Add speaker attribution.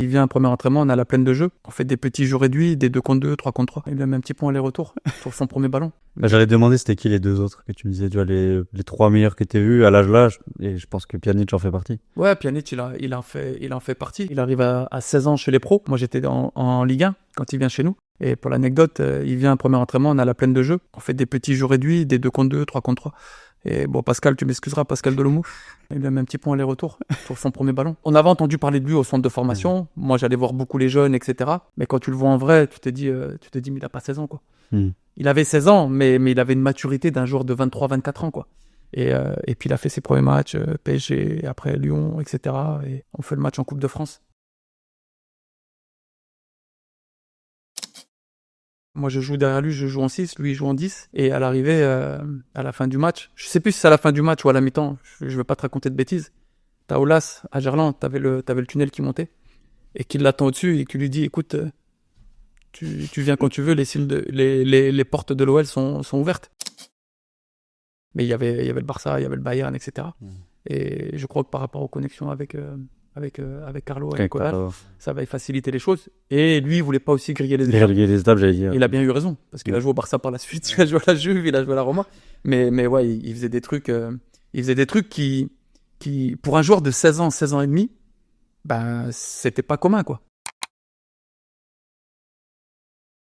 Speaker 1: Il vient un premier entraînement, on a la plaine de jeu. On fait des petits jeux réduits, des 2 contre 2, 3 contre 3. Il lui a mis un petit point aller-retour sur son premier ballon.
Speaker 2: J'allais te demander c'était qui les deux autres que tu me disais, tu vois, les trois meilleurs que t'aies vus à l'âge là, et je pense que Pjanic en fait partie.
Speaker 1: Ouais, Pjanic, il en fait partie. Il arrive à 16 ans chez les pros. Moi, j'étais en Ligue 1 quand il vient chez nous. Et pour l'anecdote, il vient un premier entraînement, on a la plaine de jeu. On fait des petits jeux réduits, des 2 contre 2, 3 contre 3. Et bon, Pascal, tu m'excuseras, Pascal Delomou, il lui a mis un petit point aller-retour sur son premier ballon. On avait entendu parler de lui au centre de formation. Moi, j'allais voir beaucoup les jeunes, etc. Mais quand tu le vois en vrai, tu te dis, mais il a pas 16 ans, quoi. Il avait 16 ans, mais il avait une maturité d'un joueur de 23-24 ans, quoi. Et puis il a fait ses premiers matchs, PSG, après Lyon, etc. Et on fait le match en Coupe de France. Moi, je joue derrière lui, je joue en 6, lui, il joue en 10. Et à l'arrivée, à la fin du match, je sais plus si c'est à la fin du match ou à la mi-temps, je veux pas te raconter de bêtises. T'as Aulas, à Gerland, t'avais le tunnel qui montait, et qui l'attend au-dessus, et qui lui dit, écoute, tu viens quand tu veux, les portes de l'OL sont ouvertes. Mais il y avait le Barça, il y avait le Bayern, etc. Et je crois que par rapport aux connexions avec Carlo et Nicolas, ça va faciliter les choses. Et lui, il voulait pas aussi griller les
Speaker 2: étapes, j'allais dire.
Speaker 1: Il a bien eu raison, parce qu'il a joué au Barça par la suite, il a joué à la Juve, il a joué à la Roma. Mais ouais, il faisait des trucs, qui, pour un joueur de 16 ans et demi, ben, c'était pas commun, quoi.